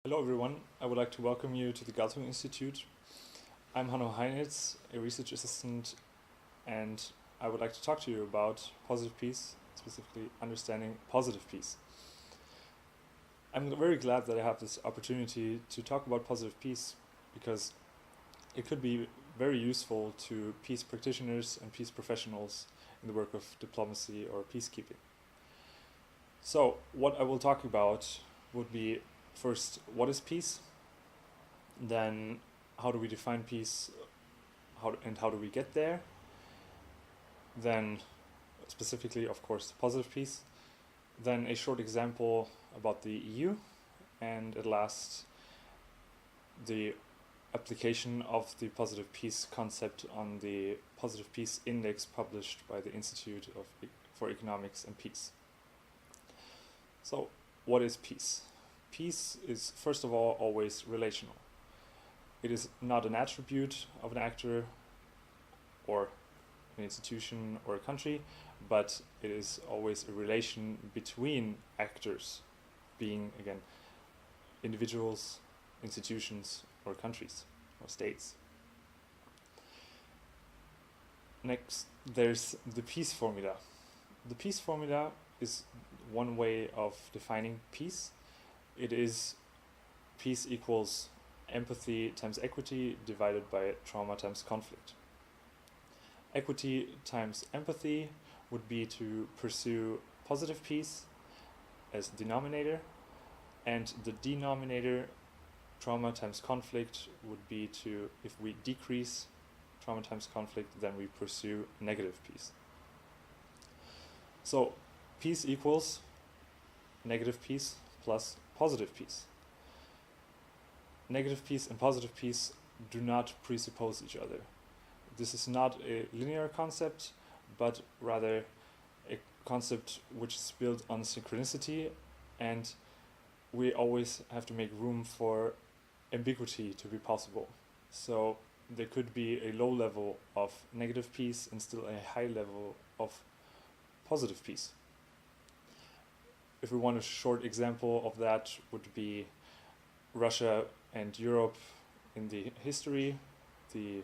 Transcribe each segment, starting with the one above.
Hello everyone, I would like to welcome you to the Galtung-Institut. I'm Hanno Heynitz, a research assistant, and I would like to talk to you about positive peace, specifically understanding positive peace. I'm very glad that I have this opportunity to talk about positive peace because it could be very useful to peace practitioners and peace professionals in the work of diplomacy or peacekeeping. So, what I will talk about would be first, what is peace? Then, how do we define peace? How do we get there? Then, specifically, of course, positive peace. Then, a short example about the EU, and at last, the application of the positive peace concept on the positive peace index published by the Institute for Economics and Peace. So, what is peace? Peace is, first of all, always relational. It is not an attribute of an actor or an institution or a country, but it is always a relation between actors, being, again, individuals, institutions, or countries, or states. Next, there's the peace formula. The peace formula is one way of defining peace. It is peace equals empathy times equity divided by trauma times conflict. Equity times empathy would be to pursue positive peace as denominator, and the denominator, trauma times conflict, would be to, if we decrease trauma times conflict, then we pursue negative peace. So peace equals negative peace plus positive peace. Negative peace and positive peace do not presuppose each other. This is not a linear concept, but rather a concept which is built on synchronicity, and we always have to make room for ambiguity to be possible. So there could be a low level of negative peace and still a high level of positive peace. If we want a short example of that, would be Russia and Europe in the history. The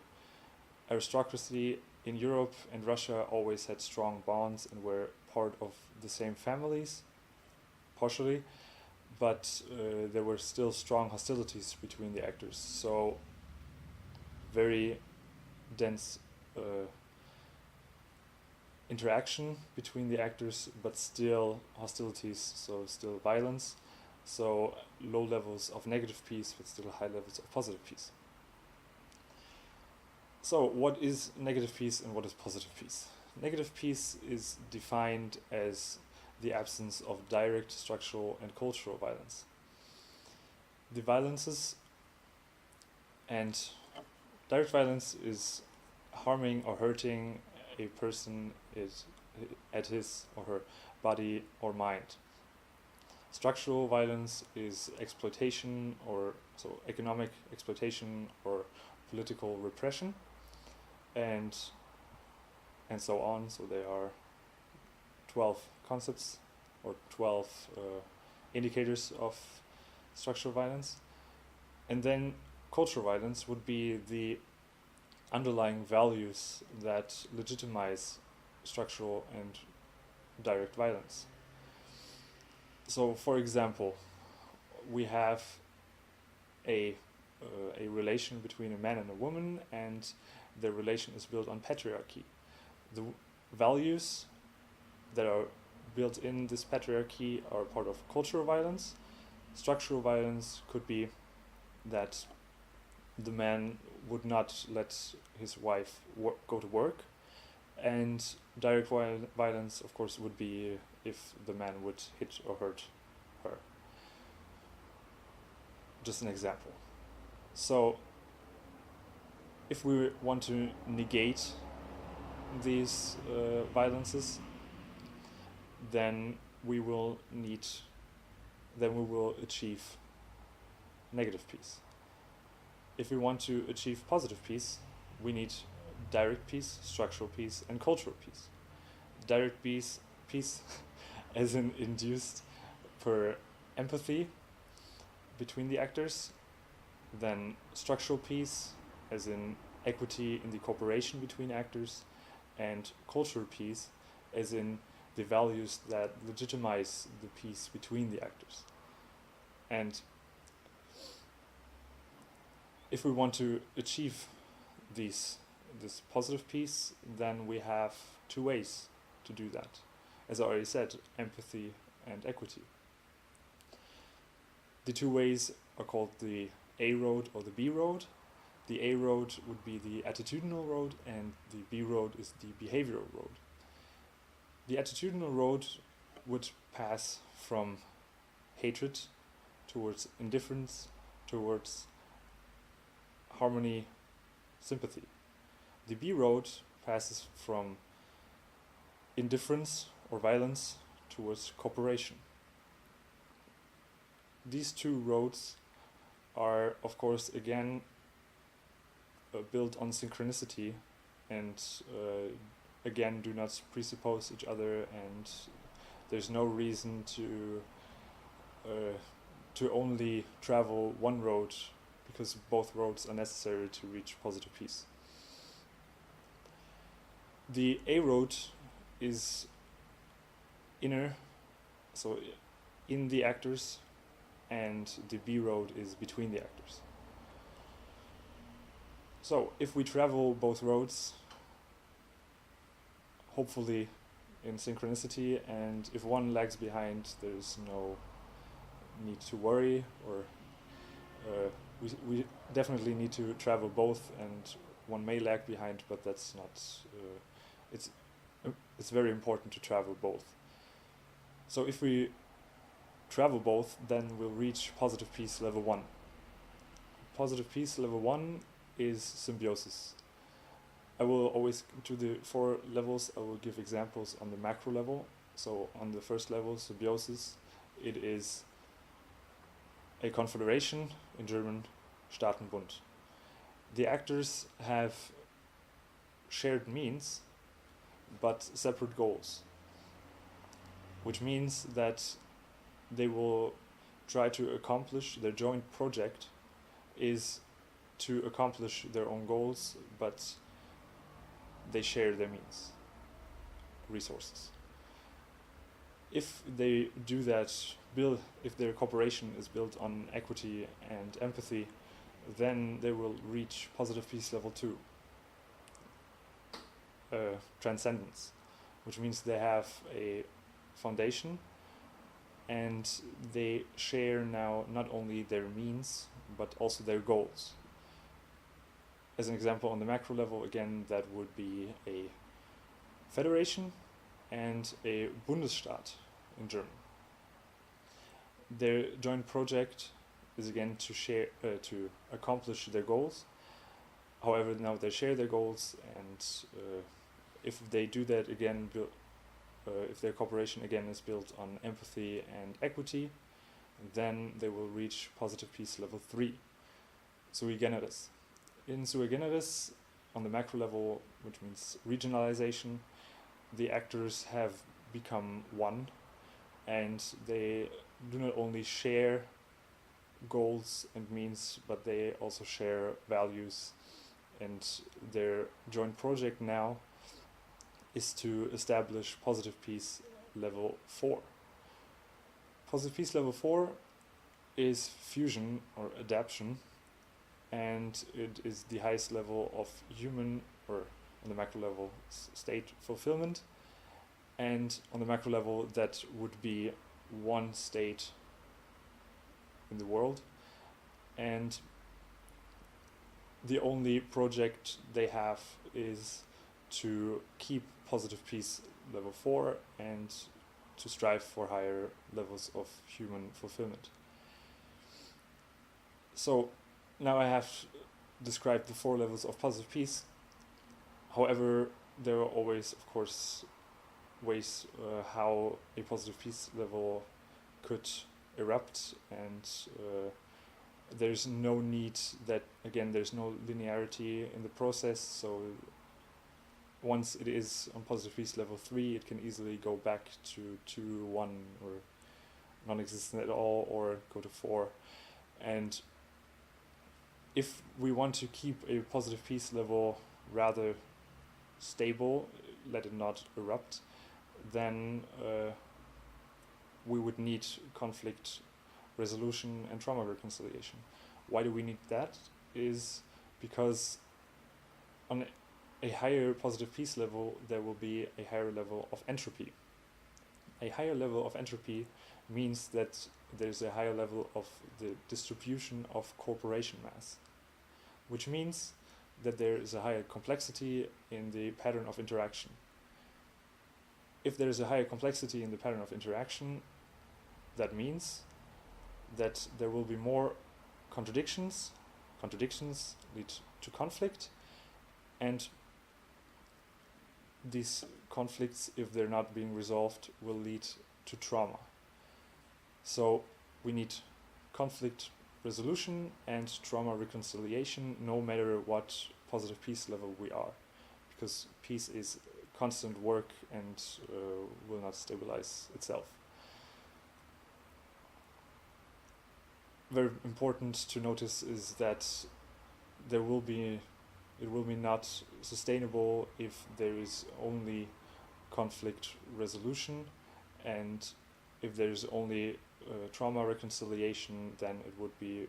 aristocracy in Europe and Russia always had strong bonds and were part of the same families, partially, but there were still strong hostilities between the actors. So very dense interaction between the actors, but still hostilities, so still violence. So low levels of negative peace, but still high levels of positive peace. So what is negative peace and what is positive peace? Negative peace is defined as the absence of direct structural and cultural violence. The violences and direct violence is harming or hurting a person at his or her body or mind. Structural violence is exploitation, or so economic exploitation or political repression, and so on. So there are 12 concepts or 12 indicators of structural violence. And then cultural violence would be the underlying values that legitimize structural and direct violence. So, for example, we have a relation between a man and a woman, and the relation is built on patriarchy. The values that are built in this patriarchy are part of cultural violence. Structural violence could be that the man would not let his wife go to work, and direct violence, of course, would be if the man would hit or hurt her. Just an example. So if we want to negate these violences, then we will achieve negative peace. If we want to achieve positive peace, we need direct peace, structural peace, and cultural peace. Direct peace as in induced per empathy, between the actors, then structural peace, as in equity in the cooperation between actors, and cultural peace, as in the values that legitimize the peace between the actors. And if we want to achieve this positive peace, then we have two ways to do that. As I already said, empathy and equity. The two ways are called the A road or the B road. The A road would be the attitudinal road, and the B road is the behavioral road. The attitudinal road would pass from hatred towards indifference, towards harmony, sympathy. The B road passes from indifference or violence towards cooperation. These two roads are, of course, again built on synchronicity, and again do not presuppose each other, and there's no reason to only travel one road, because both roads are necessary to reach positive peace. The A road is inner, so in the actors, and the B road is between the actors. So if we travel both roads, hopefully in synchronicity, and if one lags behind, there's no need to worry, or we definitely need to travel both, and one may lag behind, but that's not, it's very important to travel both. So if we travel both, then we'll reach positive peace level 1. Positive peace level 1 is symbiosis. I will always, to the 4 levels, I will give examples on the macro level. So on the first level, symbiosis, it is a confederation, in German, Staatenbund. The actors have shared means, but separate goals, which means that they will try to accomplish, their joint project is to accomplish their own goals, but they share their means, resources. If they do that, if their cooperation is built on equity and empathy, then they will reach positive peace level 2, Transcendence, which means they have a foundation, and they share now not only their means, but also their goals. As an example, on the macro level, again, that would be a federation and a Bundesstaat in German. Their joint project is again to share, to accomplish their goals. However, now they share their goals, and if they do that again, if their cooperation again is built on empathy and equity, then they will reach positive peace level 3, Sui Generis. In Sui Generis, on the macro level, which means regionalization, the actors have become one, and they do not only share goals and means, but they also share values, and their joint project now is to establish positive peace level 4. Positive peace level 4 is fusion or adaptation, and it is the highest level of human, or on the macro level, state fulfillment, and on the macro level that would be one state in the world, and the only project they have is to keep positive peace level 4 and to strive for higher levels of human fulfillment. So now I have described the 4 levels of positive peace. However, there are always, of course, ways how a positive peace level could erupt, and there's no need that, again, there's no linearity in the process, so once it is on positive peace level 3, it can easily go back to 2, 1, or non-existent at all, or go to 4. And if we want to keep a positive peace level rather stable, let it not erupt, then we would need conflict resolution and trauma reconciliation. Why do we need that? Is because on a higher positive peace level, there will be a higher level of entropy. A higher level of entropy means that there's a higher level of the distribution of corporation mass, which means that there is a higher complexity in the pattern of interaction. If there is a higher complexity in the pattern of interaction, that means that there will be more contradictions. Contradictions lead to conflict, and these conflicts, if they're not being resolved, will lead to trauma. So we need conflict resolution and trauma reconciliation, no matter what positive peace level we are, because peace is constant work and will not stabilize itself. Very important to notice is that it will be not sustainable if there is only conflict resolution, and if there is only trauma reconciliation, then it would be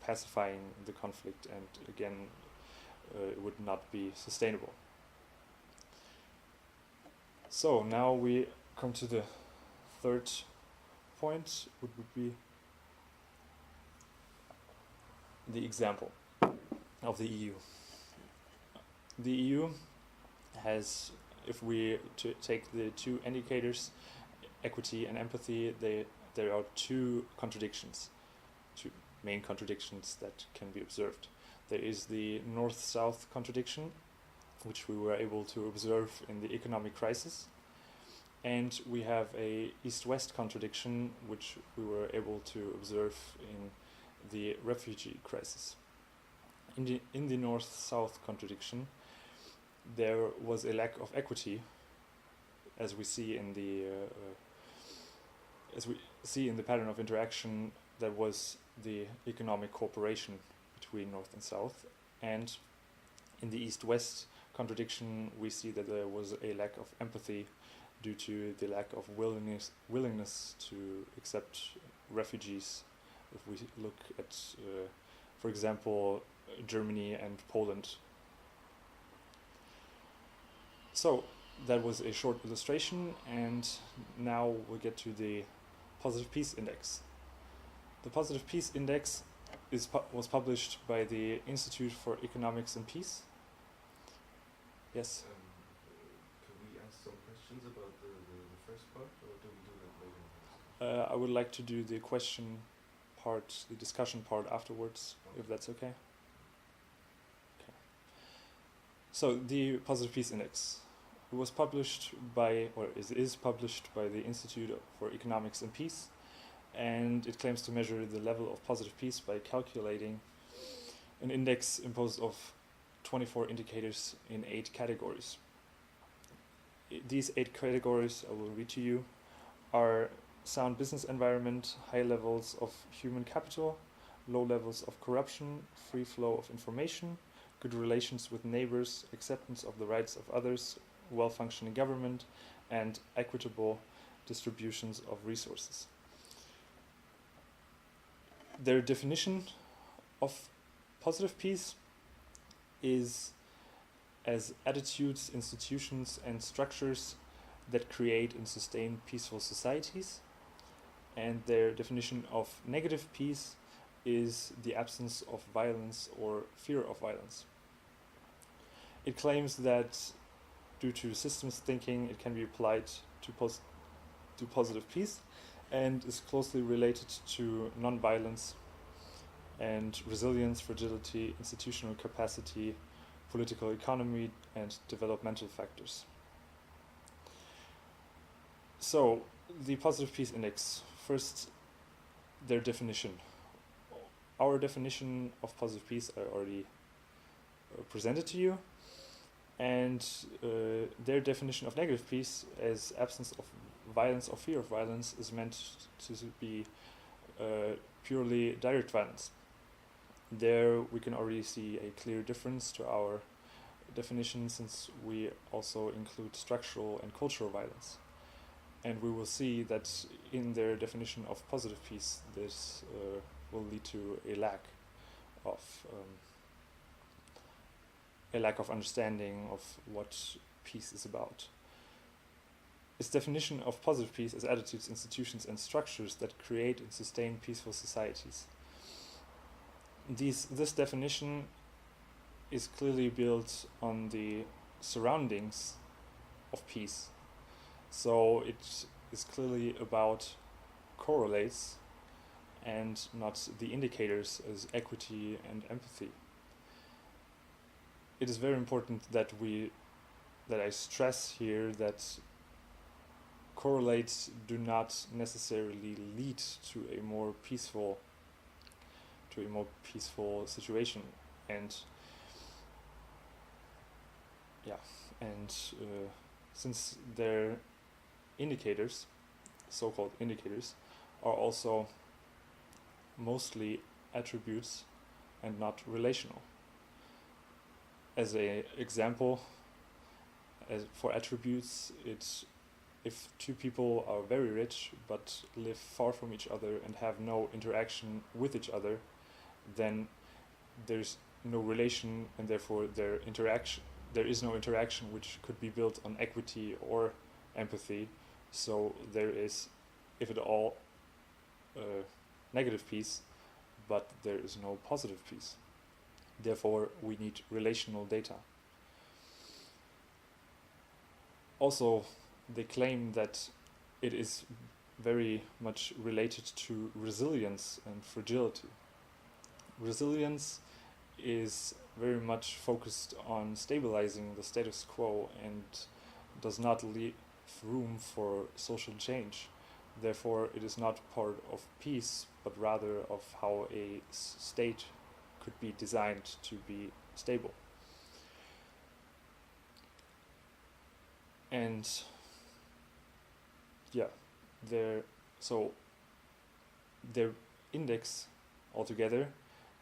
pacifying the conflict, and again it would not be sustainable. So now we come to the third point, which would be the example of the EU. The EU has, if we take the two indicators, equity and empathy, there are two main contradictions that can be observed. There is the north-south contradiction, which we were able to observe in the economic crisis, and we have a east-west contradiction, which we were able to observe in the refugee crisis. In the north-south contradiction, there was a lack of equity, as we see in the pattern of interaction. There was the economic cooperation between north and south, and in the east-west contradiction, we see that there was a lack of empathy due to the lack of willingness to accept refugees. If we look at, for example, Germany and Poland. So that was a short illustration, and now we get to the Positive Peace Index. The Positive Peace Index was published by the Institute for Economics and Peace. Yes? Can we ask some questions about the first part, or do we do that later? I would like to do the question part, the discussion part afterwards, if that's okay. Okay. So the Positive Peace Index was published by, or is published by the Institute for Economics and Peace, and it claims to measure the level of positive peace by calculating an index imposed of 24 indicators in 8 categories. These 8 categories, I will read to you, are sound business environment, high levels of human capital, low levels of corruption, free flow of information, good relations with neighbors, acceptance of the rights of others, well-functioning government, and equitable distributions of resources. Their definition of positive peace is as attitudes, institutions, and structures that create and sustain peaceful societies. And their definition of negative peace is the absence of violence or fear of violence. It claims that due to systems thinking, it can be applied to positive peace, and is closely related to non-violence and resilience, fragility, institutional capacity, political economy, and developmental factors. So, the Positive Peace Index. First, their definition. Our definition of positive peace I already presented to you, and their definition of negative peace as absence of violence or fear of violence is meant to be purely direct violence. There we can already see a clear difference to our definition, since we also include structural and cultural violence. And we will see that in their definition of positive peace, this will lead to a lack of understanding of what peace is about. Its definition of positive peace as attitudes, institutions, and structures that create and sustain peaceful societies. This definition is clearly built on the surroundings of peace. So it is clearly about correlates and not the indicators as equity and empathy. It is very important that I stress here that correlates do not necessarily lead to a more peaceful situation, and since their indicators, so-called indicators, are also mostly attributes and not relational. As an example, for attributes, if two people are very rich but live far from each other and have no interaction with each other, then there's no relation, and therefore there is no interaction which could be built on equity or empathy. So there is, if at all, negative peace, but there is no positive peace. Therefore, we need relational data. Also, they claim that it is very much related to resilience and fragility. Resilience is very much focused on stabilizing the status quo and does not leave room for social change. Therefore, it is not part of peace, but rather of how a state could be designed to be stable. And their index altogether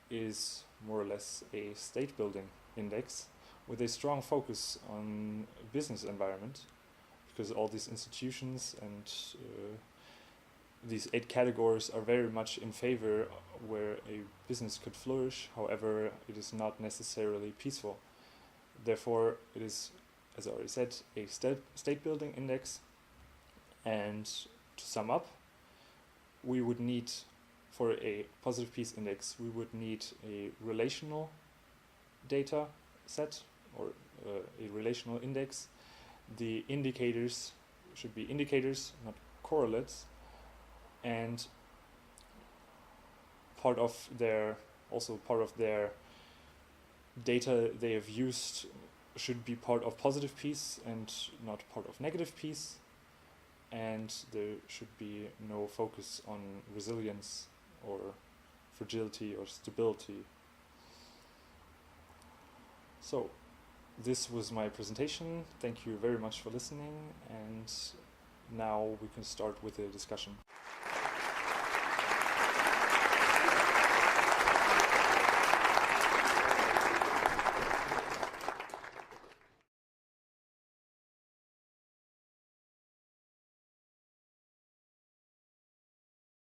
is more or less a state building index with a strong focus on business environment, because all these institutions and these 8 categories are very much in favor where a business could flourish. However, it is not necessarily peaceful. Therefore, it is, as I already said, a state building index. And to sum up, we would need, for a positive peace index, we would need a relational data set, or a relational index. The indicators should be indicators, not correlates, and part of their data they have used should be part of positive peace and not part of negative peace, and there should be no focus on resilience or fragility or stability. So this was my presentation. Thank you very much for listening, and now we can start with the discussion.